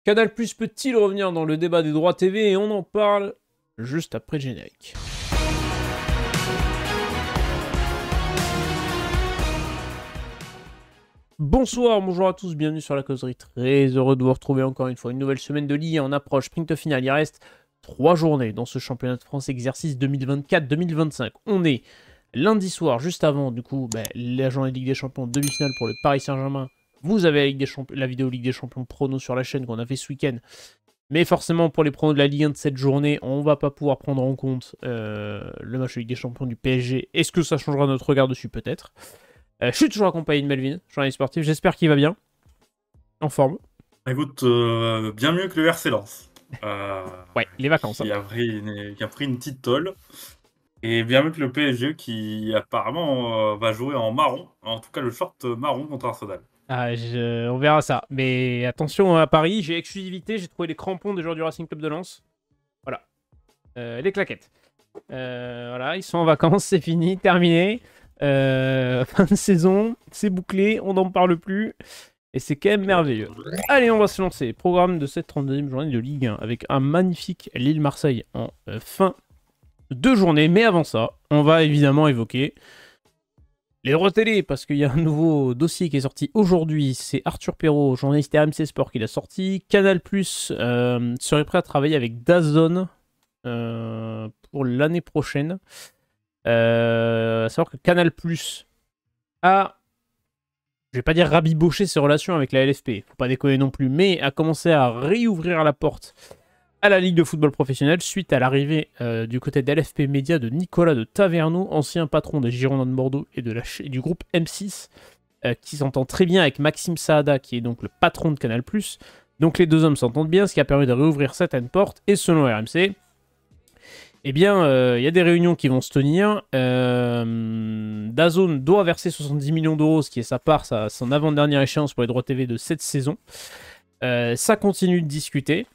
Canal+ peut-il revenir dans le débat des droits TV? Et on en parle juste après le générique. Bonsoir, bonjour à tous, bienvenue sur la causerie. Très heureux de vous retrouver encore une fois. Une nouvelle semaine de Ligue 1 en approche, sprint final. Il reste 3 journées dans ce championnat de France exercice 2024-2025. On est lundi soir, juste avant, du coup, la journée de Ligue des Champions, demi-finale pour le Paris Saint-Germain. Vous avez la vidéo Ligue des Champions prono sur la chaîne qu'on a fait ce week-end. Mais forcément, pour les pronos de la Ligue 1 de cette journée, on va pas pouvoir prendre en compte le match de Ligue des Champions du PSG. Est-ce que ça changera notre regard dessus? Peut-être. Je suis toujours accompagné de Melvin, journaliste sportif. J'espère qu'il va bien. En forme. Écoute, bien mieux que le RC Lens. Ouais, les vacances. Qui a pris une petite tôle. Et bien mieux que le PSG qui apparemment va jouer en marron. En tout cas, le short marron contre Arsenal. On verra ça. Mais attention à Paris, j'ai exclusivité. J'ai trouvé les crampons des joueurs du Racing Club de Lens. Voilà. Les claquettes. Voilà, ils sont en vacances, c'est fini, terminé. Fin de saison, c'est bouclé, on n'en parle plus. Et c'est quand même merveilleux. Allez, on va se lancer. Programme de cette 32e journée de Ligue 1 avec un magnifique Lille-Marseille en fin de journée. Mais avant ça, on va évidemment évoquer les droits télé, parce qu'il y a un nouveau dossier qui est sorti aujourd'hui. C'est Arthur Perrault, journaliste RMC Sport, qui l'a sorti. Canal+ serait prêt à travailler avec DAZN pour l'année prochaine. À savoir que Canal+ a, je vais pas dire rabiboché ses relations avec la LFP, faut pas déconner non plus, mais a commencé à réouvrir la porte à la Ligue de football professionnel suite à l'arrivée du côté de LFP Média de Nicolas de Taverneau, ancien patron des Girondins de Bordeaux et du groupe M6, qui s'entend très bien avec Maxime Saada, qui est donc le patron de Canal+. Donc les deux hommes s'entendent bien, ce qui a permis de réouvrir certaines portes, et selon RMC, eh bien, il y a des réunions qui vont se tenir. DAZN doit verser 70 millions d'euros, ce qui est sa part, son avant-dernière échéance pour les droits TV de cette saison. Ça continue de discuter.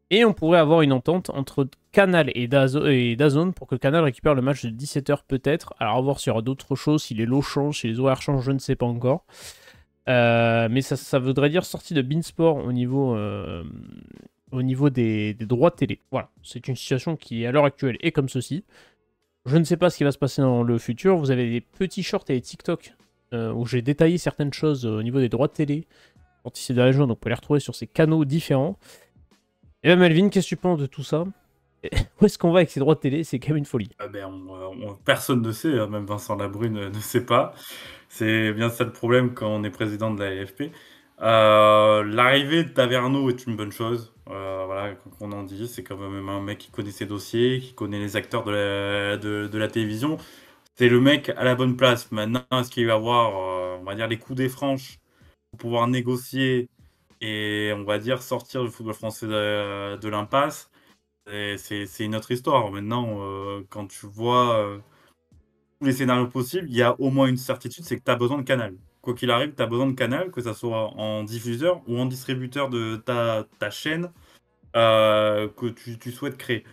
Et on pourrait avoir une entente entre Canal et DAZN pour que Canal récupère le match de 17h peut-être. Alors, à voir s'il y aura d'autres choses, si les lots changent, si les horaires changent, je ne sais pas encore. Mais ça voudrait dire sortie de Beansport au niveau des droits télé. Voilà, c'est une situation qui, à l'heure actuelle, est comme ceci. Je ne sais pas ce qui va se passer dans le futur. Vous avez des petits shorts et des TikTok où j'ai détaillé certaines choses au niveau des droits télé. Quand ici dans la journée, donc vous pouvez les retrouver sur ces canaux différents. Et bien Melvin, qu'est-ce que tu penses de tout ça? Où est-ce qu'on va avec ces droits télé? C'est quand même une folie. Personne ne sait, même Vincent Labrune ne sait pas. C'est bien ça le problème quand on est président de la LFP. L'arrivée de Taverneau est une bonne chose. Voilà, qu'on en dit, c'est quand même un mec qui connaît ses dossiers, qui connaît les acteurs de la télévision. C'est le mec à la bonne place. Maintenant, est-ce qu'il va avoir, on va dire, les coups des franches pour pouvoir négocier et, on va dire, sortir le football français de l'impasse? C'est une autre histoire. Maintenant, quand tu vois tous les scénarios possibles, il y a au moins une certitude, c'est que tu as besoin de Canal. Quoi qu'il arrive, tu as besoin de Canal, que ça soit en diffuseur ou en distributeur de ta chaîne que tu souhaites créer.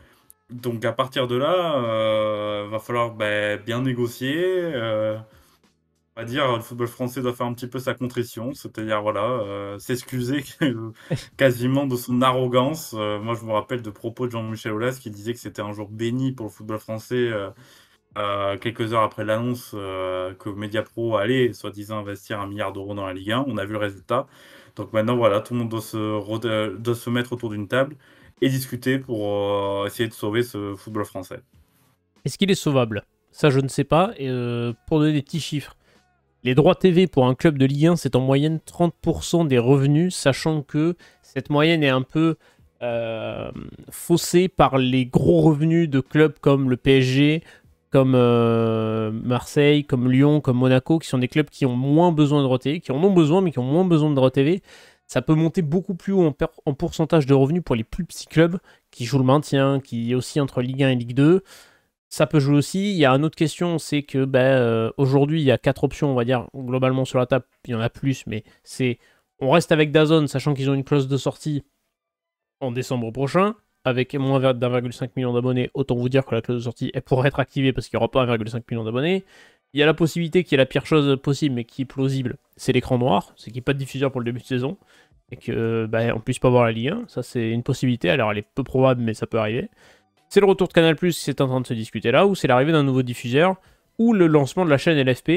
Donc à partir de là, va falloir bien négocier. On va dire, le football français doit faire un petit peu sa contrition, c'est-à-dire voilà, s'excuser quasiment de son arrogance. Moi, je me rappelle de propos de Jean-Michel Aulas qui disait que c'était un jour béni pour le football français. Quelques heures après l'annonce que Mediapro allait soi-disant investir 1 milliard d'euros dans la Ligue 1, on a vu le résultat. Donc maintenant, voilà, tout le monde doit se mettre autour d'une table et discuter pour essayer de sauver ce football français. Est-ce qu'il est sauvable? Ça, je ne sais pas. Et, pour donner des petits chiffres, les droits TV pour un club de Ligue 1, c'est en moyenne 30% des revenus, sachant que cette moyenne est un peu faussée par les gros revenus de clubs comme le PSG, comme Marseille, comme Lyon, comme Monaco, qui sont des clubs qui ont moins besoin de droits TV, qui en ont besoin, mais qui ont moins besoin de droits TV. Ça peut monter beaucoup plus haut en pourcentage de revenus pour les plus petits clubs qui jouent le maintien, qui est aussi entre Ligue 1 et Ligue 2. Ça peut jouer aussi. Il y a une autre question, c'est que aujourd'hui, il y a 4 options, on va dire, globalement sur la table. Il y en a plus, mais c'est on reste avec DAZN, sachant qu'ils ont une clause de sortie en décembre prochain, avec moins d'1,5 million d'abonnés. Autant vous dire que la clause de sortie, elle pourrait être activée parce qu'il n'y aura pas 1,5 million d'abonnés. Il y a la possibilité qui est la pire chose possible, mais qui est plausible, c'est l'écran noir, c'est qu'il n'y ait pas de diffuseur pour le début de saison. et que on puisse pas voir la Ligue 1. Ça, c'est une possibilité. Alors, elle est peu probable, mais ça peut arriver. C'est le retour de Canal+, qui est en train de se discuter là, ou c'est l'arrivée d'un nouveau diffuseur, ou le lancement de la chaîne LFP.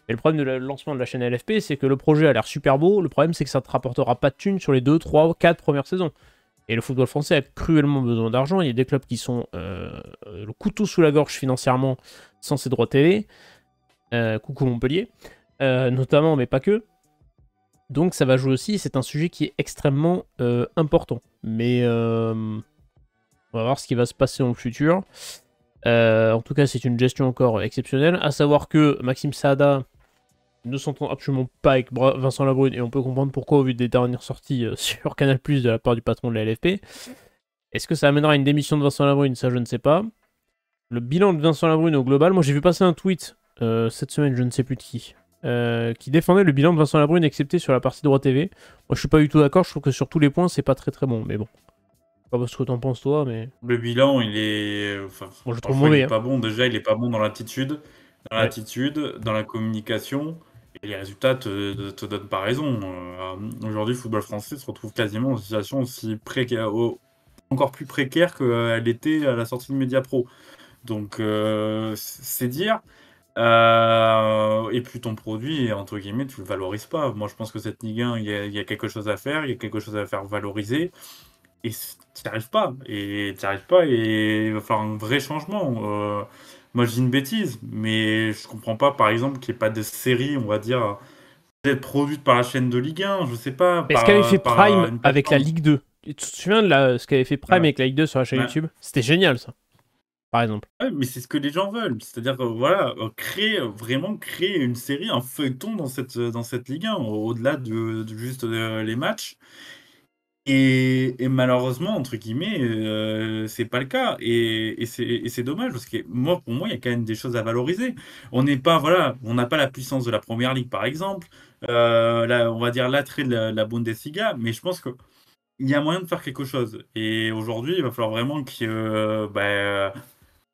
Et le problème de lancement de la chaîne LFP, c'est que le projet a l'air super beau. Le problème, c'est que ça ne te rapportera pas de thunes sur les 2, 3, 4 premières saisons. Et le football français a cruellement besoin d'argent. Il y a des clubs qui sont le couteau sous la gorge financièrement sans ces droits télé. Coucou Montpellier, notamment, mais pas que. Donc ça va jouer aussi. C'est un sujet qui est extrêmement important. Mais on va voir ce qui va se passer dans le futur. En tout cas, c'est une gestion encore exceptionnelle. À savoir que Maxime Saada ne s'entend absolument pas avec Vincent Labrune, et on peut comprendre pourquoi au vu des dernières sorties sur Canal+ de la part du patron de la LFP. Est-ce que ça amènera à une démission de Vincent Labrune? Ça, je ne sais pas. Le bilan de Vincent Labrune au global, moi j'ai vu passer un tweet cette semaine, je ne sais plus de qui défendait le bilan de Vincent Labrune, excepté sur la partie droit TV. Moi je suis pas du tout d'accord, je trouve que sur tous les points c'est pas très très bon, mais bon. Je sais pas ce que t'en penses toi, mais... Le bilan, il est... Enfin, Bon, je trouve parfois, il mauvais. est pas bon. Déjà, il est pas bon dans l'attitude, Ouais. dans la communication, et les résultats te donnent pas raison. Aujourd'hui, le football français se retrouve quasiment dans une situation aussi précaire, encore plus précaire qu'elle était à la sortie de Mediapro. Donc, c'est dire. Et puis ton produit, entre guillemets, tu le valorises pas. Moi, je pense que cette Ligue 1, il y a quelque chose à faire, il y a quelque chose à faire valoriser. Et tu n'y arrives pas. Et tu arrives pas, et il va falloir un vrai changement. Moi, je dis une bêtise, mais je comprends pas, par exemple, qu'il n'y ait pas de série, on va dire, peut-être produite par la chaîne de Ligue 1, je sais pas, Mais ce qu'avait fait par Prime une avec la plateforme. Ligue 2, tu te souviens de ce qu'avait fait Prime Ouais. avec la Ligue 2 sur la chaîne Ouais. YouTube? C'était génial ça, par exemple. Ouais, mais c'est ce que les gens veulent. C'est-à-dire, voilà, vraiment créer une série, un feuilleton dans cette Ligue 1, au-delà de juste les matchs. Et malheureusement, entre guillemets, c'est pas le cas. Et c'est dommage parce que moi, pour moi, il y a quand même des choses à valoriser. On n'est pas, voilà, on n'a pas la puissance de la Première Ligue, par exemple. Là, on va dire l'attrait de la Bundesliga, mais je pense qu'il y a moyen de faire quelque chose. Et aujourd'hui, il va falloir vraiment que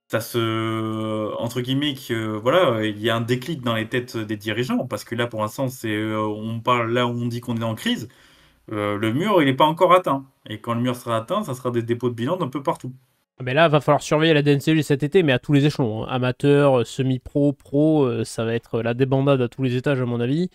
ça se, entre guillemets, que voilà, il y a un déclic dans les têtes des dirigeants. Parce que là, pour l'instant, on parle là où on dit qu'on est en crise. Le mur, il n'est pas encore atteint. Et quand le mur sera atteint, ça sera des dépôts de bilan d'un peu partout. Mais là, va falloir surveiller la DNCG cet été, mais à tous les échelons, hein. Amateur, semi-pro, pro, ça va être la débandade à tous les étages, à mon avis.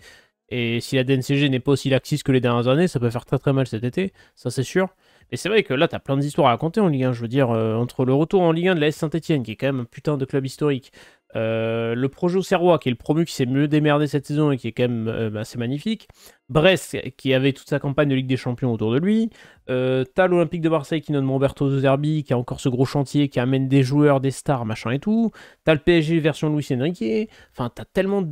Et si la DNCG n'est pas aussi laxiste que les dernières années, ça peut faire très très mal cet été, ça c'est sûr. Mais c'est vrai que là, t'as plein d'histoires à raconter en Ligue 1. Je veux dire, entre le retour en Ligue 1 de la S Saint-Etienne, qui est quand même un putain de club historique, le projet Auxerrois, qui est le promu qui s'est mieux démerdé cette saison et qui est quand même assez magnifique, Brest, qui avait toute sa campagne de Ligue des Champions autour de lui, t'as l'Olympique de Marseille qui nomme Roberto De Zerbi, qui a encore ce gros chantier, qui amène des joueurs, des stars, machin et tout, t'as le PSG version Luis Enrique, enfin, t'as tellement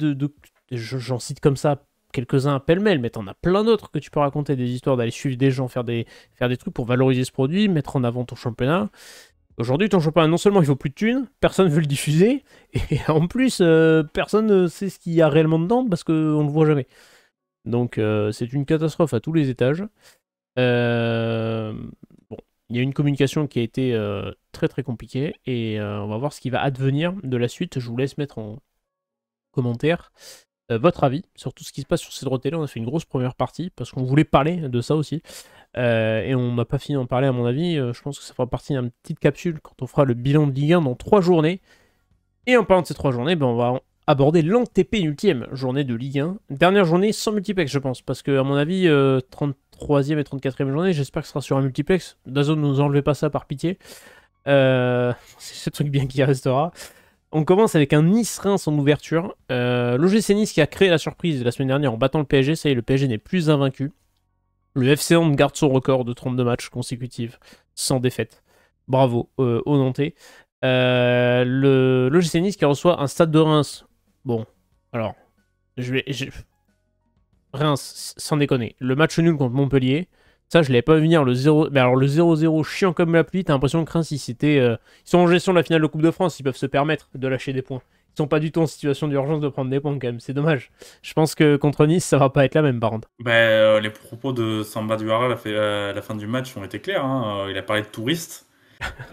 j'en cite comme ça quelques-uns pêle-mêle, mais t'en as plein d'autres que tu peux raconter, des histoires d'aller suivre des gens, faire des trucs pour valoriser ce produit, mettre en avant ton championnat. Aujourd'hui, ton championnat, non seulement il faut plus de thunes, personne ne veut le diffuser, et en plus, personne ne sait ce qu'il y a réellement dedans parce qu'on ne le voit jamais. Donc, c'est une catastrophe à tous les étages. Bon, il y a une communication qui a été très très compliquée, et on va voir ce qui va advenir de la suite. Je vous laisse mettre en commentaire votre avis sur tout ce qui se passe sur ces droits télé. On a fait une grosse première partie parce qu'on voulait parler de ça aussi. Et on n'a pas fini d'en parler à mon avis. Je pense que ça fera partie d'une petite capsule quand on fera le bilan de Ligue 1 dans 3 journées. Et en parlant de ces 3 journées, on va aborder l'antépénultième journée de Ligue 1. Dernière journée sans multiplex, je pense. Parce que à mon avis, 33e et 34e journée, j'espère que ce sera sur un multiplex. Dazone, ne nous enlevez pas ça par pitié. C'est ce truc bien qui restera. On commence avec un Nice-Reims en ouverture. L'OGC Nice qui a créé la surprise la semaine dernière en battant le PSG. Ça y est, le PSG n'est plus invaincu. Le FC Nantes garde son record de 32 matchs consécutifs sans défaite. Bravo aux Nantais. L'OGC Nice qui reçoit un Stade de Reims. Bon, alors, Reims, sans déconner. Le match nul contre Montpellier, ça, je l'avais pas vu venir. Le 0... Mais alors, le 0-0 chiant comme la pluie, t'as l'impression que Reims, ils sont en gestion de la finale de Coupe de France, ils peuvent se permettre de lâcher des points. Ils sont pas du tout en situation d'urgence de prendre des points, quand même. C'est dommage. Je pense que contre Nice, ça va pas être la même, par contre. Les propos de Samba Diarra à la fin du match ont été clairs, hein. Il a parlé de touristes.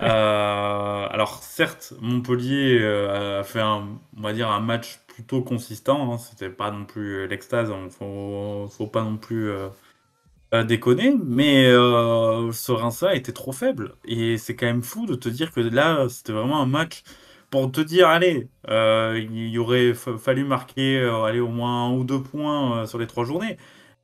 Alors certes, Montpellier a fait on va dire un match plutôt consistant, hein. C'était pas non plus l'extase, hein. Faut pas non plus déconner, mais ce Reims-là était trop faible. Et c'est quand même fou de te dire que là, c'était vraiment un match pour te dire, allez, il y aurait fallu marquer allez, au moins 1 ou 2 points sur les 3 journées.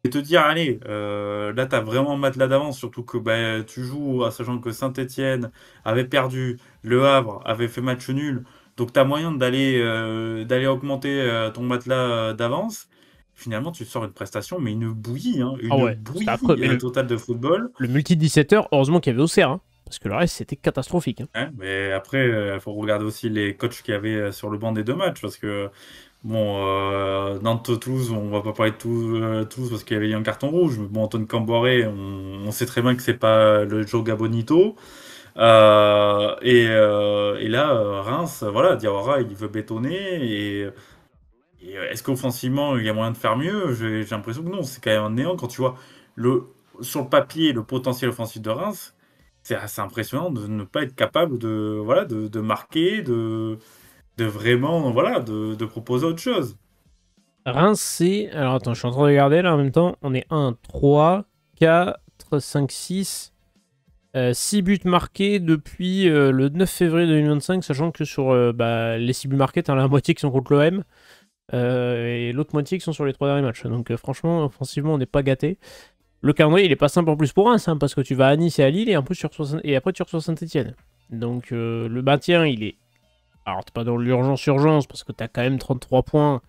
Et te dire, allez, là, t'as vraiment un matelas d'avance, surtout que bah, tu joues, sachant que Saint-Étienne avait perdu, Le Havre avait fait match nul, donc t'as moyen d'aller augmenter ton matelas d'avance. Finalement, tu sors une prestation, mais une bouillie, hein, Ah une ouais, c'était affreux. bouillie Mais totale de football. le multi 17h, heureusement qu'il y avait Auxerre, hein, parce que le reste, c'était catastrophique. Hein. Hein, mais après, il faut regarder aussi les coachs qu'il y avait sur le banc des 2 matchs, parce que bon, Nantes-Toulouse, on va pas parler de Toulouse parce qu'il y avait eu un carton rouge. Mais bon, Antoine Camboré, on sait très bien que c'est pas le Joga Bonito. Et là, Reims, voilà, Diawara, il veut bétonner. Et est-ce qu'offensivement, il y a moyen de faire mieux? J'ai l'impression que non. C'est quand même un néant quand tu vois le, sur le papier le potentiel offensif de Reims. C'est assez impressionnant de ne pas être capable de, voilà, de marquer, de vraiment, voilà, de proposer autre chose. Reims, c'est. Alors attends, je suis en train de regarder là en même temps. On est 1, 3, 4, 5, 6. 6 buts marqués depuis le 9 février 2025, sachant que sur les 6 buts marqués, t'as la moitié qui sont contre l'OM et l'autre moitié qui sont sur les 3 derniers matchs. Donc franchement, offensivement, on n'est pas gâté. Le calendrier, il est pas simple en plus pour Reims, hein, parce que tu vas à Nice et à Lille et, un peu et après tu reçois Saint-Etienne. Donc le maintien, il est. Alors, t'es pas dans l'urgence parce que t'as quand même 33 points.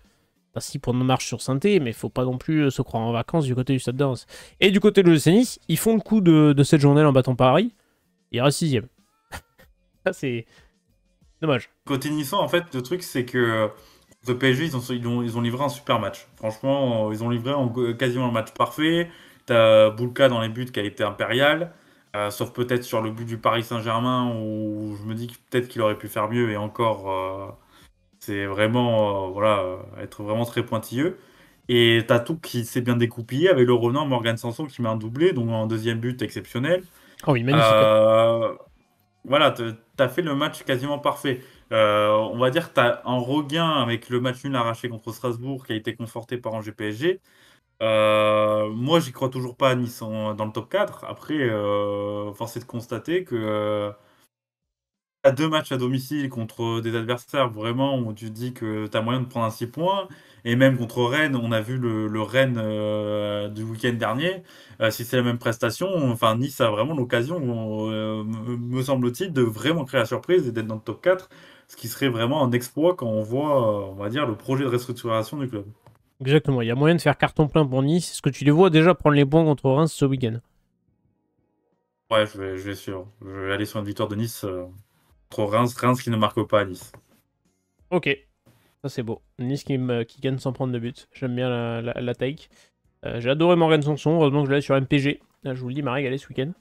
T'as 6 points de marche sur Saint-Etienne, mais faut pas non plus se croire en vacances du côté du Stade de Reims. Et du côté de l'OGC Nice, ils font le coup de cette journée en battant Paris. Il reste 6ème. Ça, c'est dommage. Côté niçois, en fait, le truc, c'est que le PSG, ils ont livré un super match. Franchement, ils ont livré quasiment un match parfait. T'as Boulka dans les buts qui a été impérial. Sauf peut-être sur le but du Paris Saint-Germain où je me dis que peut-être qu'il aurait pu faire mieux et encore, c'est vraiment, voilà, être vraiment très pointilleux. Et t'as tout qui s'est bien découpillé avec le revenant Morgan Sanson qui met un doublé, donc un deuxième but exceptionnel. Ah oui, magnifique. Hein. Euh, voilà, t'as fait le match quasiment parfait. On va dire que t'as un regain avec le match nul arraché contre Strasbourg qui a été conforté par Angers PSG. Moi, j'y crois toujours pas à Nice dans le top 4. Après, force est de constater que t'as 2 matchs à domicile contre des adversaires vraiment où tu te dis que t'as moyen de prendre un 6 points. Et même contre Rennes, on a vu le Rennes du week-end dernier. Si c'est la même prestation, enfin Nice a vraiment l'occasion, me semble-t-il, de vraiment créer la surprise et d'être dans le top 4. Ce qui serait vraiment un exploit quand on voit, on va dire, le projet de restructuration du club. Exactement. Il y a moyen de faire carton plein pour Nice. Est-ce que tu les vois déjà prendre les points contre Reims ce week-end? Ouais, je vais sûr. Je vais aller sur une victoire de Nice contre Reims qui ne marque pas à Nice. Ok. Ça, c'est beau. Nice qui gagne sans prendre de but. J'aime bien la take. J'ai adoré Morgan Sanson. Heureusement que je l'ai sur MPG. Là, je vous le dis, m'a régalé ce week-end.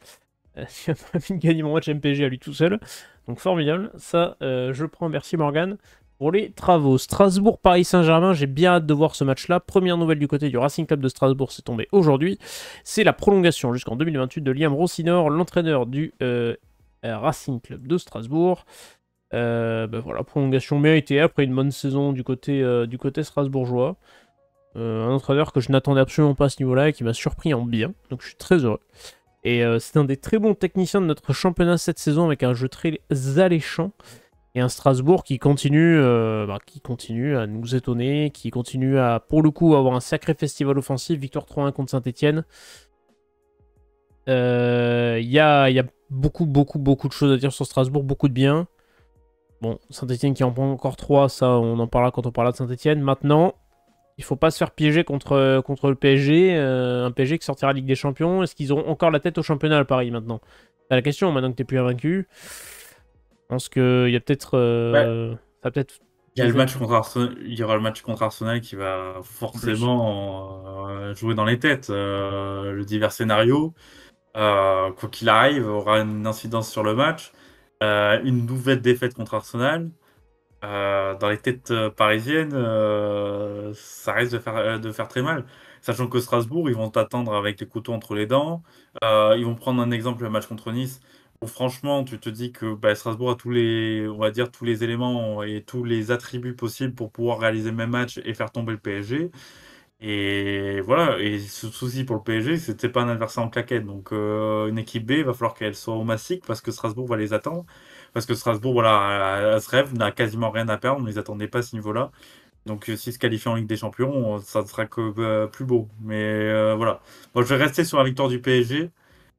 Il a envie de gagner mon match MPG à lui tout seul. Donc formidable. Ça, je prends. Merci Morgan. Pour les travaux, Strasbourg-Paris Saint-Germain, j'ai bien hâte de voir ce match-là. Première nouvelle du côté du Racing Club de Strasbourg, c'est tombé aujourd'hui. C'est la prolongation jusqu'en 2028 de Liam Rossinor, l'entraîneur du Racing Club de Strasbourg. Voilà, prolongation méritée après une bonne saison du côté strasbourgeois. Un entraîneur que je n'attendais absolument pas à ce niveau-là et qui m'a surpris en bien. Donc je suis très heureux. Et c'est un des très bons techniciens de notre championnat cette saison avec un jeu très alléchant. Et un Strasbourg qui continue à nous étonner, qui continue à, pour le coup, avoir un sacré festival offensif. Victoire 3-1 contre Saint-Etienne. Il y a beaucoup de choses à dire sur Strasbourg, beaucoup de bien. Bon, Saint-Etienne qui en prend encore 3, ça on en parlera quand on parlera de Saint-Etienne. Maintenant, il faut pas se faire piéger contre le PSG, un PSG qui sortira Ligue des Champions. Est-ce qu'ils auront encore la tête au championnat à Paris maintenant? C'est la question, maintenant que tu n'es plus invaincu. Je pense qu'il y a peut-être. Ouais. Ça peut-être. Il y a le match contre Arsenal, il y aura le match contre Arsenal qui va En plus. forcément jouer dans les têtes. Le divers scénario, quoi qu'il arrive, aura une incidence sur le match. Une nouvelle défaite contre Arsenal. Dans les têtes parisiennes, ça risque de faire très mal. Sachant que Strasbourg, ils vont t'attendre avec les couteaux entre les dents. Ils vont prendre un exemple, le match contre Nice, où franchement, tu te dis que bah, Strasbourg a tous les, on va dire, tous les éléments et tous les attributs possibles pour pouvoir réaliser le même match et faire tomber le PSG. Et voilà, et ce souci pour le PSG, c'était pas un adversaire en claquette. Donc une équipe B, il va falloir qu'elle soit au massif parce que Strasbourg va les attendre. Parce que Strasbourg, voilà, à ce rêve, n'a quasiment rien à perdre. On ne les attendait pas à ce niveau-là. Donc s'ils se qualifient en Ligue des Champions, ça ne sera que plus beau. Mais voilà. Moi, je vais rester sur la victoire du PSG.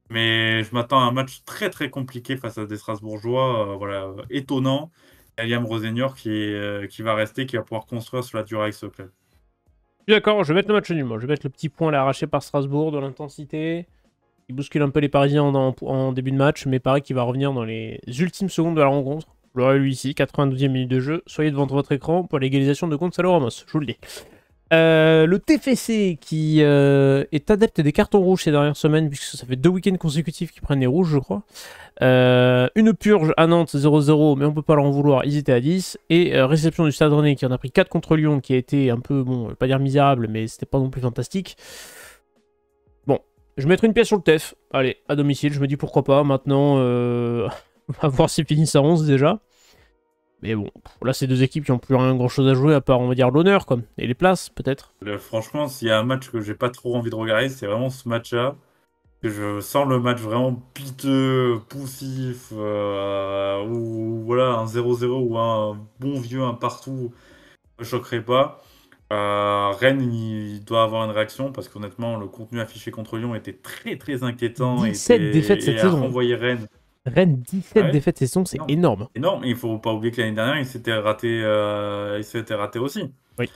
Mais je m'attends à un match très très compliqué face à des Strasbourgeois. Voilà, étonnant. Liam Rosenior qui va rester, qui va pouvoir construire sur la durée avec ce club. Je suis d'accord, je vais mettre le match nul, moi. Je vais mettre le petit point là, arraché par Strasbourg, de l'intensité. Il bouscule un peu les Parisiens en début de match, mais pareil qu'il va revenir dans les ultimes secondes de la rencontre. Je l'aurai lu ici, 92e minute de jeu. Soyez devant votre écran pour l'égalisation de Gonzalo Ramos, je vous le dis. Le TFC qui est adepte des cartons rouges ces dernières semaines, puisque ça fait 2 week-ends consécutifs qu'ils prennent les rouges, je crois. Une purge à Nantes 0-0, mais on peut pas leur en vouloir, ils étaient à 10. Et réception du Stade Rennais qui en a pris 4 contre Lyon, qui a été un peu, bon, je vais pas dire misérable, mais c'était pas non plus fantastique. Bon, je vais mettre une pièce sur le TEF. Allez, à domicile, je me dis pourquoi pas. Maintenant, on va voir s'ils finissent à 11 déjà. Mais bon, là, c'est deux équipes qui n'ont plus rien grand-chose à jouer, à part, on va dire, l'honneur, quoi. Et les places, peut-être. Franchement, s'il y a un match que j'ai pas trop envie de regarder, c'est vraiment ce match-là. Que je sens le match vraiment piteux, poussif, ou voilà, un 0-0 ou un bon vieux, un partout, me choquerait pas. Rennes, il doit avoir une réaction parce qu'honnêtement, le contenu affiché contre Lyon était très très inquiétant 17 défaites cette et à saison. renvoyer Rennes. Rennes, 17 Ouais, défaites cette saison, c'est énorme. énorme. Énorme. Et il faut pas oublier que l'année dernière, il s'était raté aussi. Oui.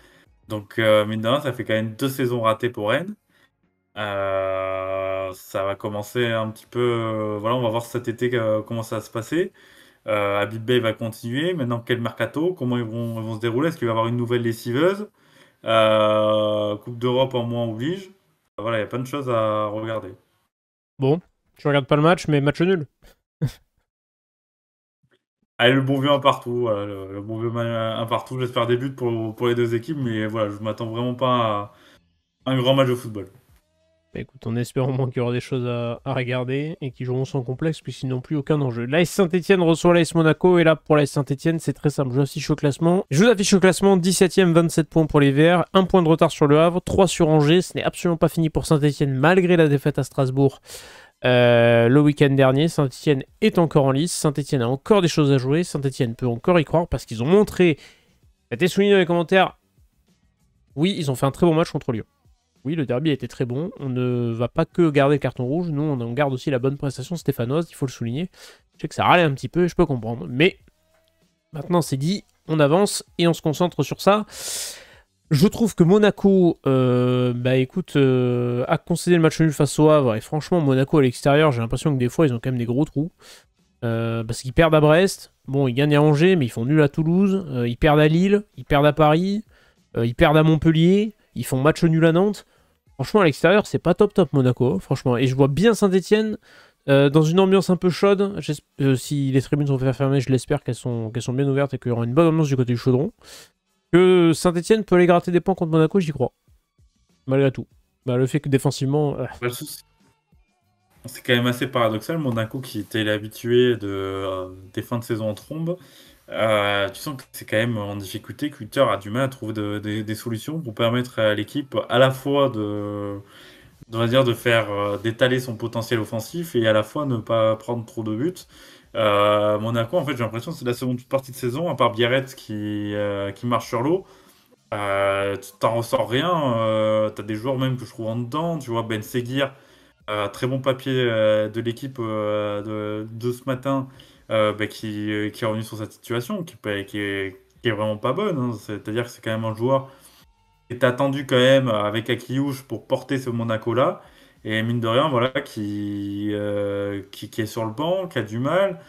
Donc, mine de rien, ça fait quand même 2 saisons ratées pour Rennes. Ça va commencer un petit peu. Voilà, on va voir cet été comment ça va se passer. Habib Bey va continuer. Maintenant, quel mercato? Comment ils vont se dérouler? Est-ce qu'il va y avoir une nouvelle lessiveuse? Coupe d'Europe en moins oblige. Voilà, il y a plein de choses à regarder. Bon, je regarde pas le match, mais match nul. Allez, le bon vieux un partout. Voilà, le bon vieux un partout. J'espère des buts pour les deux équipes, mais voilà, je m'attends vraiment pas à un grand match de football. Bah écoute, on espère au moins qu'il y aura des choses à regarder et qu'ils joueront sans complexe, puisqu'ils n'ont plus aucun enjeu. L'AS Saint-Etienne reçoit l'AS Monaco, et là, pour l'AS Saint-Etienne, c'est très simple. Je vous affiche au classement. 17ème, 27 points pour les Verts, 1 point de retard sur le Havre, 3 sur Angers. Ce n'est absolument pas fini pour Saint-Etienne, malgré la défaite à Strasbourg le week-end dernier. Saint-Etienne est encore en lice. Saint-Etienne a encore des choses à jouer. Saint-Etienne peut encore y croire, parce qu'ils ont montré, ça a été souligné dans les commentaires, oui, ils ont fait un très bon match contre Lyon. Oui, le derby a été très bon. On ne va pas que garder le carton rouge. Nous, on garde aussi la bonne prestation stéphanoise, il faut le souligner. Je sais que ça râlait un petit peu, je peux comprendre. Mais maintenant, c'est dit, on avance et on se concentre sur ça. Je trouve que Monaco, a concédé le match nul face au Havre. Et franchement, Monaco à l'extérieur, j'ai l'impression que des fois, ils ont quand même des gros trous. Parce qu'ils perdent à Brest. Bon, ils gagnent à Angers, mais ils font nul à Toulouse. Ils perdent à Lille, ils perdent à Paris, ils perdent à Montpellier. Ils font match nul à Nantes. Franchement, à l'extérieur, c'est pas top top Monaco, franchement. Et je vois bien Saint-Etienne dans une ambiance un peu chaude. Si les tribunes sont fermées, je l'espère qu'elles sont bien ouvertes et qu'il y aura une bonne ambiance du côté du Chaudron. Que Saint-Etienne peut aller gratter des points contre Monaco, j'y crois. Malgré tout. Bah, le fait que défensivement... C'est quand même assez paradoxal. Monaco, qui était l'habitué des fins de saison en trombe, tu sens que c'est quand même en difficulté, que Hutter a du mal à trouver des solutions pour permettre à l'équipe à la fois on va dire, de faire d'étaler son potentiel offensif et à la fois ne pas prendre trop de buts. Monaco, en fait, j'ai l'impression que c'est la seconde partie de saison, à part Biarritz qui marche sur l'eau. Tu t'en ressors rien. T'as des joueurs même que je trouve en dedans. Tu vois, Ben Seguir, très bon papier de l'équipe de ce matin, qui est revenu sur cette situation, qui est vraiment pas bonne, hein. C'est-à-dire que c'est quand même un joueur qui est attendu quand même avec Akiouche pour porter ce Monaco-là. Et mine de rien, voilà, qui est sur le banc, qui a du mal.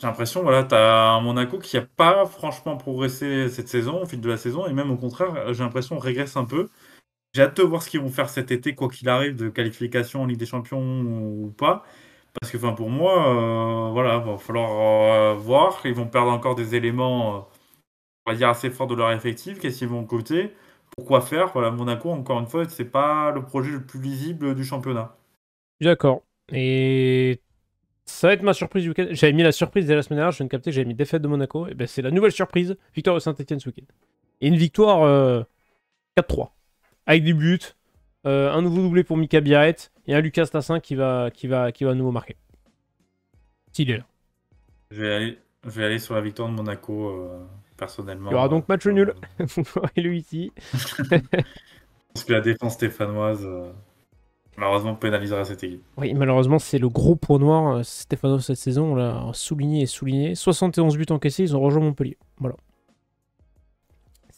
J'ai l'impression, voilà, t'as un Monaco qui n'a pas franchement progressé cette saison, au fil de la saison, et même au contraire, j'ai l'impression régresse un peu. J'ai hâte de voir ce qu'ils vont faire cet été, quoi qu'il arrive, de qualification en Ligue des Champions ou pas. Parce que, enfin, pour moi, voilà, va falloir voir. Ils vont perdre encore des éléments, on va dire, assez forts de leur effectif. Qu'est-ce qu'ils vont coûter? Pourquoi faire? Voilà, Monaco, encore une fois, c'est pas le projet le plus visible du championnat. D'accord. Et ça va être ma surprise du week-end. J'avais mis la surprise dès la semaine dernière, je viens de capter que j'avais mis défaite de Monaco. Et ben c'est la nouvelle surprise, victoire de Saint-Etienne ce week-end. Et une victoire 4-3. avec des buts, un nouveau doublé pour Mika Biarret et un Lucas Tassin qui va à nouveau marquer. S'il est là. Je vais aller sur la victoire de Monaco, Il y aura personnellement. donc match nul. Vous voyez-le ici. Parce que la défense stéphanoise, malheureusement, pénalisera cette équipe. Oui, malheureusement, c'est le gros point noir Stéphano cette saison. On l'a souligné et souligné. 71 buts encaissés, ils ont rejoint Montpellier. Voilà.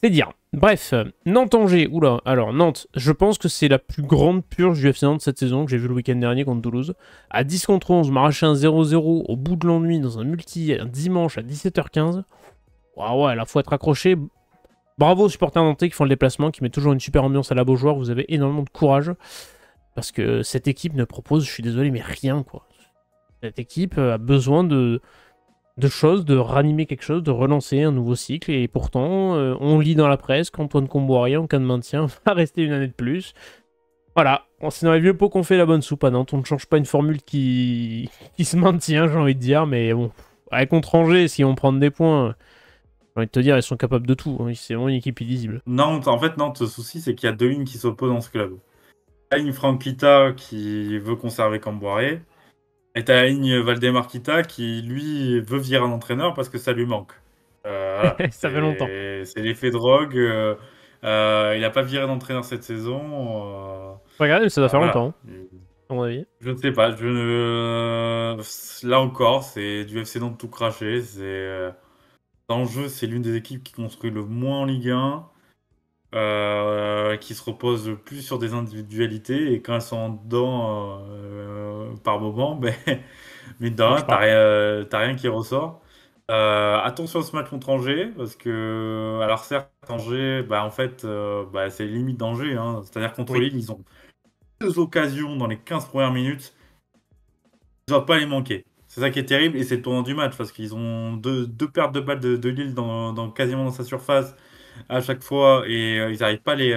C'est dire. Bref, Nantes-Angers. Oula, alors Nantes, je pense que c'est la plus grande purge du FC Nantes cette saison que j'ai vu le week-end dernier contre Toulouse. À 10 contre 11, m'arracher un 0-0 au bout de l'ennui dans un multi un dimanche à 17h15. Waouh, ouais, là, faut être accroché. Bravo aux supporters nantais qui font le déplacement, qui mettent toujours une super ambiance à la Beaujoire. Vous avez énormément de courage. Parce que cette équipe ne propose, je suis désolé, mais rien, quoi. Cette équipe a besoin de choses, de ranimer quelque chose, de relancer un nouveau cycle. Et pourtant, on lit dans la presse qu'Antoine Comboiré, en cas de maintien, va rester une année de plus. Voilà, c'est dans les vieux pots qu'on fait la bonne soupe à Nantes. On ne change pas une formule qui se maintient, j'ai envie de dire. Mais bon, avec contre Angers, si on prend des points, j'ai envie de te dire, ils sont capables de tout. Hein. C'est vraiment une équipe illisible. Nantes, en fait, Nantes, le souci, c'est qu'il y a 2 lignes qui s'opposent dans ce club. T'as une Franquita qui veut conserver Camboiré, et t'as la ligne Valdemar Kita qui, lui, veut virer un entraîneur parce que ça lui manque. Voilà. Ça fait longtemps. C'est l'effet drogue. Il n'a pas viré d'entraîneur cette saison. Regardez, ça doit faire Voilà. longtemps, à mon avis. Je ne sais pas. Là encore, c'est du FC Nantes tout craché. Dans le jeu, c'est l'une des équipes qui construit le moins en Ligue 1. Qui se repose le plus sur des individualités, et quand elles sont en dedans par moment, ben, mine de Ça rien, marche pas. t'as rien qui ressort. Attention à ce match contre Angers, parce que, alors certes, Angers, bah, en fait, bah, c'est limite d'Angers, hein. C'est-à-dire contre Oui. Lille, ils ont 2 occasions dans les 15 premières minutes, ils doivent pas les manquer. C'est ça qui est terrible, et c'est le tournant du match, parce qu'ils ont deux pertes de balles de Lille quasiment dans sa surface à chaque fois, et ils n'arrivent pas, ils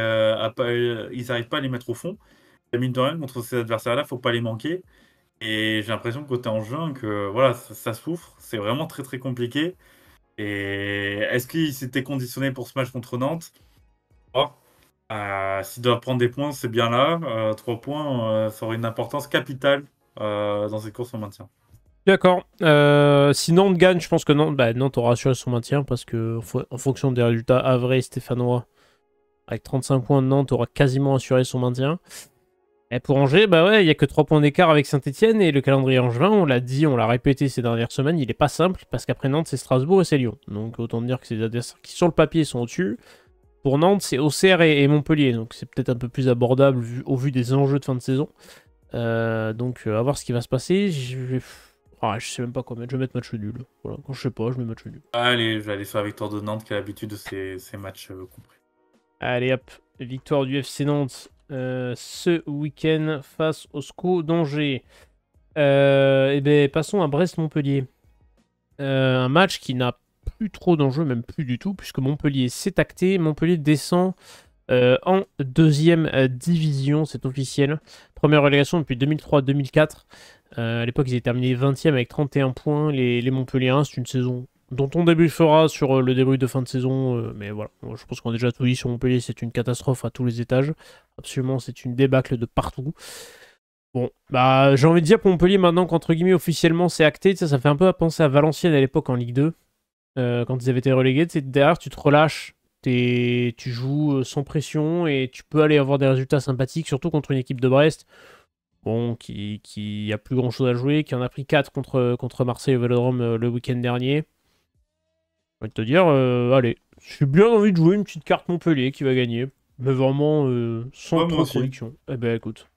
arrivent pas à les mettre au fond. Et mine de rien, contre ces adversaires-là, faut pas les manquer. Et j'ai l'impression que côté en juin, que voilà, ça souffre. C'est vraiment très très compliqué. Et est-ce qu'ils s'étaient conditionnés pour ce match contre Nantes? Oh. S'ils doivent prendre des points, c'est bien là. 3 points, ça aurait une importance capitale dans cette course au maintien. D'accord. Si Nantes gagne, je pense que Nantes aura assuré son maintien parce que en fonction des résultats avrés stéphanois, avec 35 points, Nantes aura quasiment assuré son maintien. Et pour Angers, bah ouais, il n'y a que 3 points d'écart avec Saint-Etienne et le calendrier angevin, on l'a dit, on l'a répété ces dernières semaines, il est pas simple parce qu'après Nantes, c'est Strasbourg et c'est Lyon. Donc autant dire que c'est des adversaires qui sur le papier sont au-dessus. Pour Nantes, c'est Auxerre et Montpellier, donc c'est peut-être un peu plus abordable au vu des enjeux de fin de saison. Donc à voir ce qui va se passer. Je sais même pas quoi mettre. Je vais mettre match nul. Voilà. Quand je sais pas, je mets match nul. Allez, je vais aller sur la victoire de Nantes qui a l'habitude de ces matchs compris. Allez hop, victoire du FC Nantes ce week-end face au SCO d'Angers. Et ben passons à Brest-Montpellier. Un match qui n'a plus trop d'enjeux, même plus du tout, puisque Montpellier s'est acté. Montpellier descend en deuxième division, c'est officiel. Première relégation depuis 2003-2004. À l'époque, ils étaient terminés 20e avec 31 points. Les Montpelliérains, c'est une saison dont on débriefera sur le débrief de fin de saison. Mais voilà, je pense qu'on a déjà tout dit sur Montpellier. C'est une catastrophe à tous les étages. Absolument, c'est une débâcle de partout. Bon, bah j'ai envie de dire pour Montpellier maintenant qu'entre guillemets officiellement c'est acté, ça fait un peu à penser à Valenciennes à l'époque en Ligue 2. Quand ils avaient été relégués, derrière tu te relâches, tu joues sans pression et tu peux aller avoir des résultats sympathiques, surtout contre une équipe de Brest. Bon, qui a plus grand chose à jouer, qui en a pris 4 contre Marseille au Vélodrome le week-end dernier. Je vais te dire, allez, j'ai bien envie de jouer une petite carte Montpellier qui va gagner, mais vraiment sans Ouais, moi trop de aussi. conviction. Eh ben écoute,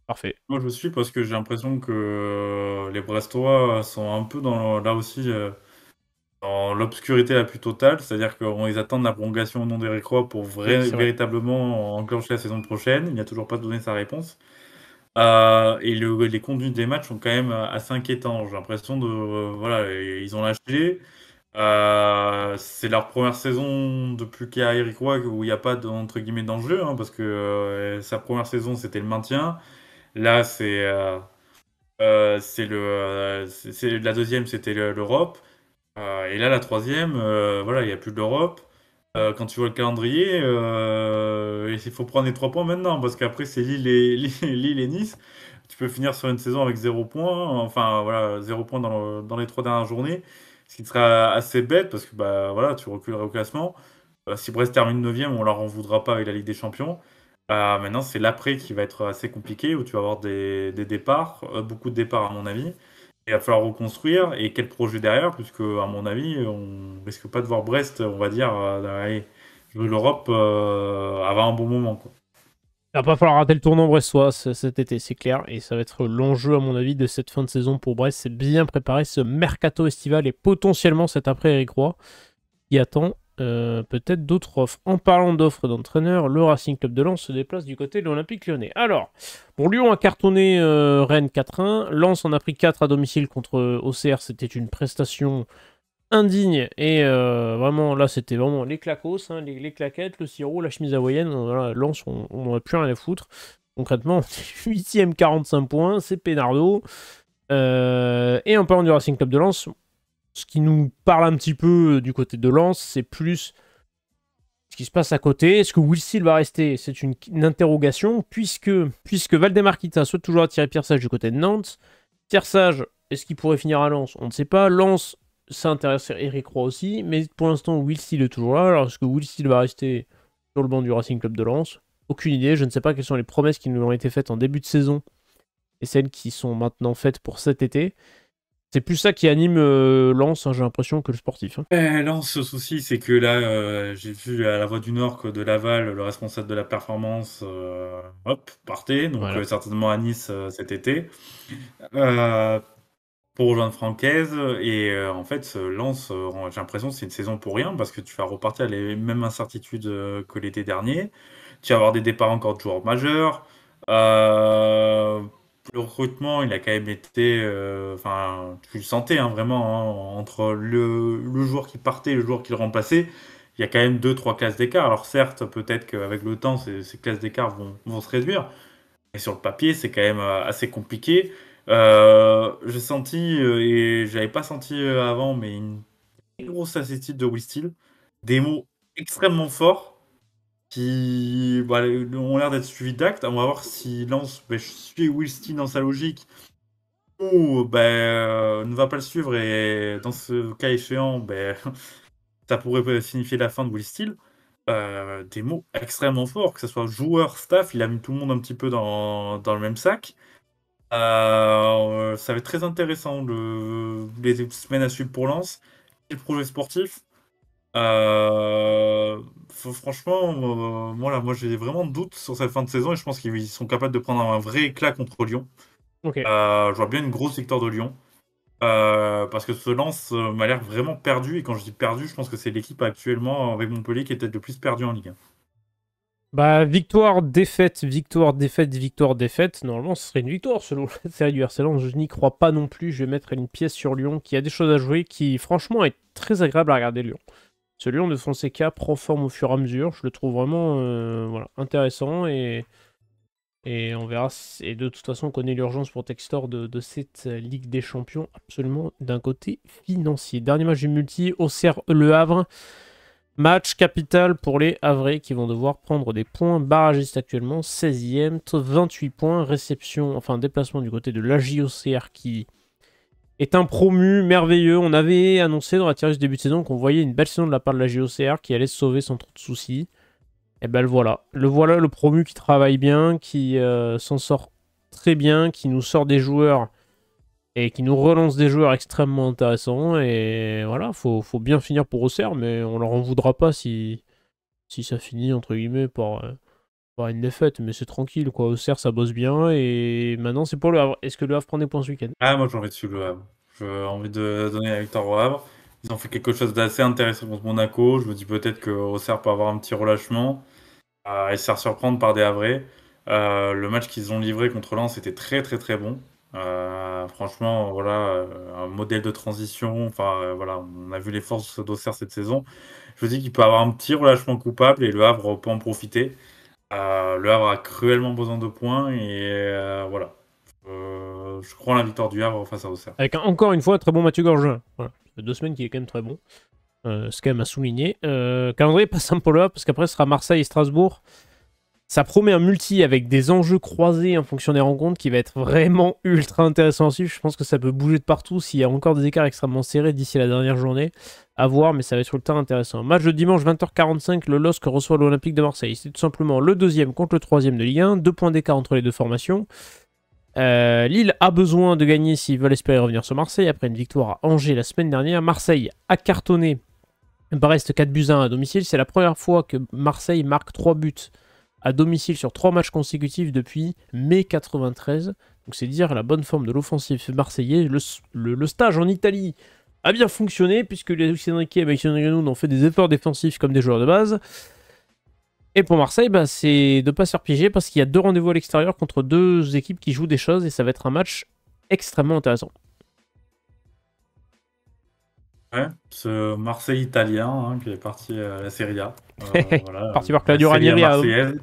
parfait. Moi, je suis parce que j'ai l'impression que les Brestois sont un peu là aussi dans l'obscurité la plus totale. C'est-à-dire qu'ils attendent la prolongation au nom d'Éric Roy pour Oui, c'est vrai. véritablement enclencher la saison prochaine. Il n'a toujours pas donné sa réponse. Et les conduites des matchs sont quand même assez inquiétants. J'ai l'impression voilà, ils ont lâché. C'est leur première saison depuis qu'il y a Eric Roy où il n'y a pas entre guillemets d'enjeu, hein, parce que sa première saison c'était le maintien. Là la deuxième c'était l'Europe. Et là la troisième, voilà, il n'y a plus d'Europe. Quand tu vois le calendrier, il faut prendre les 3 points maintenant, parce qu'après c'est Lille et, Lille et Nice. Tu peux finir sur une saison avec 0 points, enfin voilà, 0 points dans les 3 dernières journées, ce qui sera assez bête, parce que bah, voilà, tu reculerais au classement. Si Brest termine 9e, on leur en voudra pas avec la Ligue des Champions. Maintenant, c'est l'après qui va être assez compliqué, où tu vas avoir des départs, beaucoup de départs à mon avis. Il va falloir reconstruire. Et quel projet derrière, puisque à mon avis, on risque pas de voir Brest, on va dire, allez, jouer l'Europe avant un bon moment, quoi. Il va pas falloir rater le tournant brestois cet été, c'est clair. Et ça va être l'enjeu, à mon avis, de cette fin de saison pour Brest. C'est bien préparer ce mercato estival et potentiellement cet après Eric Roy qui attend peut-être d'autres offres. En parlant d'offres d'entraîneurs, le Racing Club de Lens se déplace du côté de l'Olympique Lyonnais. Alors, pour Lyon a cartonné Rennes 4-1. Lens en a pris 4 à domicile contre OCR. C'était une prestation indigne. Et vraiment, là, c'était vraiment les claquos, hein, les claquettes, le sirop, la chemise hawaïenne. Voilà, Lens, on n'aurait plus rien à foutre. Concrètement, 8ème 45 points, c'est Pénardo. Et en parlant du Racing Club de Lens, ce qui nous parle un petit peu du côté de Lens, c'est plus ce qui se passe à côté. Est-ce que Will Steele va rester? C'est une interrogation, puisque Valdemar Kita souhaite toujours attirer Pierre Sage du côté de Nantes. Pierre Sage, est-ce qu'il pourrait finir à Lens? On ne sait pas. Lens, ça intéresse Eric Roy aussi, mais pour l'instant, Will Steele est toujours là. Alors, est-ce que Will Steele va rester sur le banc du Racing Club de Lens? Aucune idée. Je ne sais pas quelles sont les promesses qui nous ont été faites en début de saison et celles qui sont maintenant faites pour cet été. C'est plus ça qui anime Lens, hein, j'ai l'impression, que le sportif. Hein. Lens, ce souci, c'est que là, j'ai vu à la Voix du Nord que de Laval, le responsable de la performance, hop, partait, donc Voilà. certainement à Nice cet été. Euh, pour rejoindre Francaise. Et en fait, Lens, j'ai l'impression que c'est une saison pour rien parce que tu vas repartir les mêmes incertitudes que l'été dernier. Tu vas avoir des départs encore de joueurs majeurs. Euh, le recrutement, il a quand même été. Enfin, tu le sentais hein, vraiment hein, entre le joueur qui partait et le joueur qui le remplaçait. Il y a quand même deux, trois classes d'écart. Alors certes, peut-être qu'avec le temps, ces classes d'écart vont se réduire. Et sur le papier, c'est quand même assez compliqué. J'ai senti, et j'avais pas senti avant, mais une grosse lassitude de Will Steele. Des mots extrêmement forts qui bah, ont l'air d'être suivis d'actes. On va voir si Lance suit Will Steele dans sa logique ou ne va pas le suivre. Et dans ce cas échéant, ça pourrait signifier la fin de Will Steele. Des mots extrêmement forts, que ce soit joueur, staff, il a mis tout le monde un petit peu dans le même sac. Ça va être très intéressant les semaines à suivre pour Lens. Et le projet sportif. Franchement, moi j'ai vraiment de doutes sur cette fin de saison et je pense qu'ils sont capables de prendre un vrai éclat contre Lyon. Ok. Je vois bien une grosse victoire de Lyon. Parce que ce Lens m'a l'air vraiment perdu. Et quand je dis perdu, je pense que c'est l'équipe actuellement avec Montpellier qui est peut-être le plus perdu en Ligue 1. Bah, victoire, défaite, victoire, défaite, victoire, défaite. Normalement, ce serait une victoire selon la série du RC Lens. Je n'y crois pas non plus. Je vais mettre une pièce sur Lyon qui a des choses à jouer, qui franchement est très agréable à regarder Lyon. Ce Lyon de Fonseca prend forme au fur et à mesure. Je le trouve vraiment voilà, intéressant et on verra. Et de toute façon, on connaît l'urgence pour Textor de cette Ligue des Champions, absolument d'un côté financier. Dernier match du multi, Auxerre Le Havre. Match capital pour les Havrais qui vont devoir prendre des points. Barragiste actuellement, 16e, 28 points. Réception, enfin déplacement du côté de l'AJOCR qui est un promu merveilleux. On avait annoncé dans la tirage début de saison qu'on voyait une belle saison de la part de l'AJOCR qui allait se sauver sans trop de soucis. Et ben le voilà. Le voilà, le promu qui travaille bien, qui s'en sort très bien, qui nous sort des joueurs et qui nous relance des joueurs extrêmement intéressants. Et voilà, faut bien finir pour Auxerre, mais on leur en voudra pas si ça finit, entre guillemets, par une défaite. Mais c'est tranquille, quoi. Auxerre, ça bosse bien. Et maintenant, c'est pour le Havre. Est-ce que le Havre prend des points ce week-end? Ah, moi j'ai envie de suivre le Havre. J'ai envie de donner la victoire au Havre. Ils ont fait quelque chose d'assez intéressant contre Monaco. Je me dis peut-être que Auxerre peut avoir un petit relâchement et se faire surprendre par des Havrais. Le match qu'ils ont livré contre Lens était très très très bon. Franchement, voilà, un modèle de transition. Enfin, voilà, on a vu les forces d'Auxerre cette saison. Je me dis qu'il peut avoir un petit relâchement coupable et le Havre peut en profiter. Le Havre a cruellement besoin de points et voilà. Je crois en la victoire du Havre face à Auxerre. Avec encore une fois, très bon Mathieu Gorgelin. Voilà. Ça fait 2 semaines qu'il est quand même très bon. C'est quand même à souligner. Calendrier pas simple là, parce qu'après ce sera Marseille et Strasbourg. Ça promet un multi avec des enjeux croisés en fonction des rencontres qui va être vraiment ultra intéressant à suivre. Je pense que ça peut bouger de partout s'il y a encore des écarts extrêmement serrés d'ici la dernière journée. À voir, mais ça va être ultra intéressant. Match de dimanche 20h45, le LOSC reçoit l'Olympique de Marseille. C'est tout simplement le deuxième contre le troisième de Ligue 1. 2 points d'écart entre les deux formations. Lille a besoin de gagner s'ils veulent espérer revenir sur Marseille. Après une victoire à Angers la semaine dernière, Marseille a cartonné Brest 4-1 à domicile. C'est la première fois que Marseille marque 3 buts à domicile sur 3 matchs consécutifs depuis mai 93. Donc c'est dire la bonne forme de l'offensive marseillais. Le stage en Italie a bien fonctionné puisque les Luis Enrique et Mason Greenwood ont fait des efforts défensifs comme des joueurs de base. Et pour Marseille, c'est de ne pas se faire piéger parce qu'il y a 2 rendez-vous à l'extérieur contre 2 équipes qui jouent des choses et ça va être un match extrêmement intéressant. Ouais, ce Marseille italien hein, qui est parti à la Serie A. Voilà, Parti voir Claudio la Serie A Ranieri. marseillaise.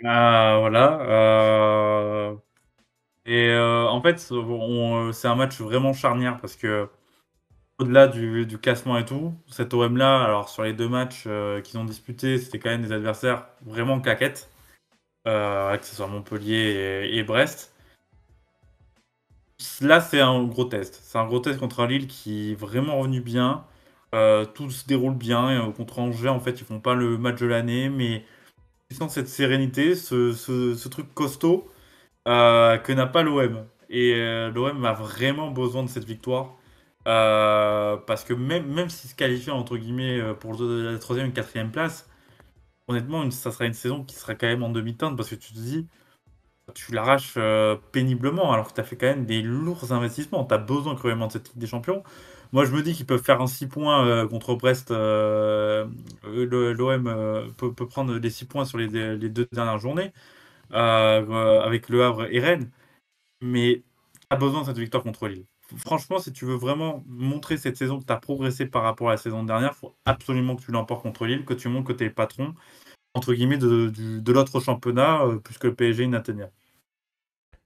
Voilà. En fait, c'est un match vraiment charnière parce que au-delà du classement et tout, cet OM-là, alors sur les 2 matchs qu'ils ont disputés, c'était quand même des adversaires vraiment claquettes, que ce soit Montpellier et Brest. Là, c'est un gros test. C'est un gros test contre un Lille qui est vraiment revenu bien. Tout se déroule bien. Et, contre Angers, en fait, ils font pas le match de l'année, mais ils sentent cette sérénité, ce truc costaud que n'a pas l'OM. Et l'OM a vraiment besoin de cette victoire. Parce que même s'ils se qualifient entre guillemets pour la 3e et 4e place, honnêtement, ça sera une saison qui sera quand même en demi-teinte parce que tu te dis, tu l'arraches péniblement alors que tu as fait quand même des lourds investissements. Tu as besoin cruellement de cette Ligue des Champions. Moi, je me dis qu'ils peuvent faire un 6 points contre Brest. L'OM peut prendre les 6 points sur les 2 dernières journées avec Le Havre et Rennes. Mais tu as besoin de cette victoire contre Lille. Franchement, si tu veux vraiment montrer cette saison que tu as progressé par rapport à la saison dernière, il faut absolument que tu l'emportes contre Lille, que tu montres que tu es le patron, entre guillemets, de l'autre championnat, puisque le PSG est inatteignable.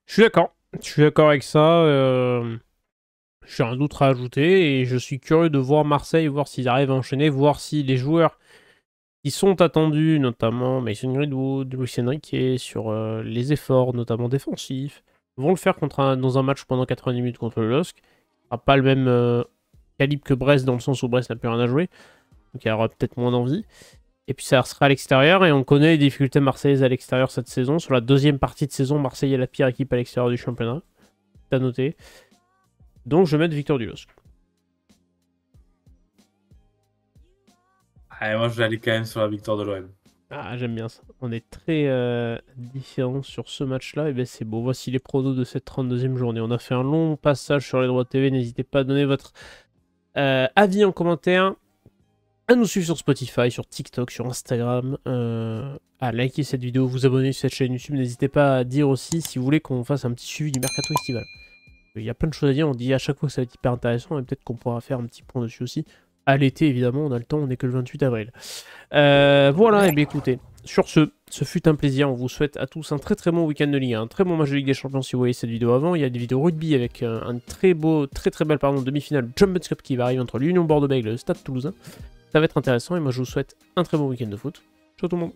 Je suis d'accord. Je suis d'accord avec ça. J'ai un doute à ajouter et je suis curieux de voir Marseille, voir s'ils arrivent à enchaîner, voir si les joueurs qui sont attendus, notamment Mason Greenwood, Luis Enrique, sur les efforts, notamment défensifs, vont le faire dans un match pendant 90 minutes contre le LOSC. Ce sera pas le même calibre que Brest, dans le sens où Brest n'a plus rien à jouer. Donc il y aura peut-être moins d'envie. Et puis ça sera à l'extérieur, et on connaît les difficultés marseillaises à l'extérieur cette saison. Sur la deuxième partie de saison, Marseille est la pire équipe à l'extérieur du championnat. C'est à noter. Donc je vais mettre victoire du LOSC. Moi, je vais aller quand même sur la victoire de l'OM. Ah, j'aime bien ça. On est très différents sur ce match-là. Et bien c'est beau. Voici les pronos de cette 32e journée. On a fait un long passage sur les droits TV. N'hésitez pas à donner votre avis en commentaire, à nous suivre sur Spotify, sur TikTok, sur Instagram, à liker cette vidéo, vous abonner sur cette chaîne YouTube. N'hésitez pas à dire aussi si vous voulez qu'on fasse un petit suivi du mercato estival. Il y a plein de choses à dire. On dit à chaque fois que ça va être hyper intéressant et peut-être qu'on pourra faire un petit point dessus aussi. À l'été, évidemment, on a le temps, on n'est que le 28 avril. Voilà, et bien écoutez, sur ce fut un plaisir. On vous souhaite à tous un très très bon week-end de Ligue 1, un très bon match de Ligue des Champions si vous voyez cette vidéo avant. Il y a des vidéos rugby avec un très belle demi-finale Champions Cup qui va arriver entre l'Union Bordeaux-Bègles et le Stade Toulousain. Ça va être intéressant et moi je vous souhaite un très bon week-end de foot. Ciao tout le monde.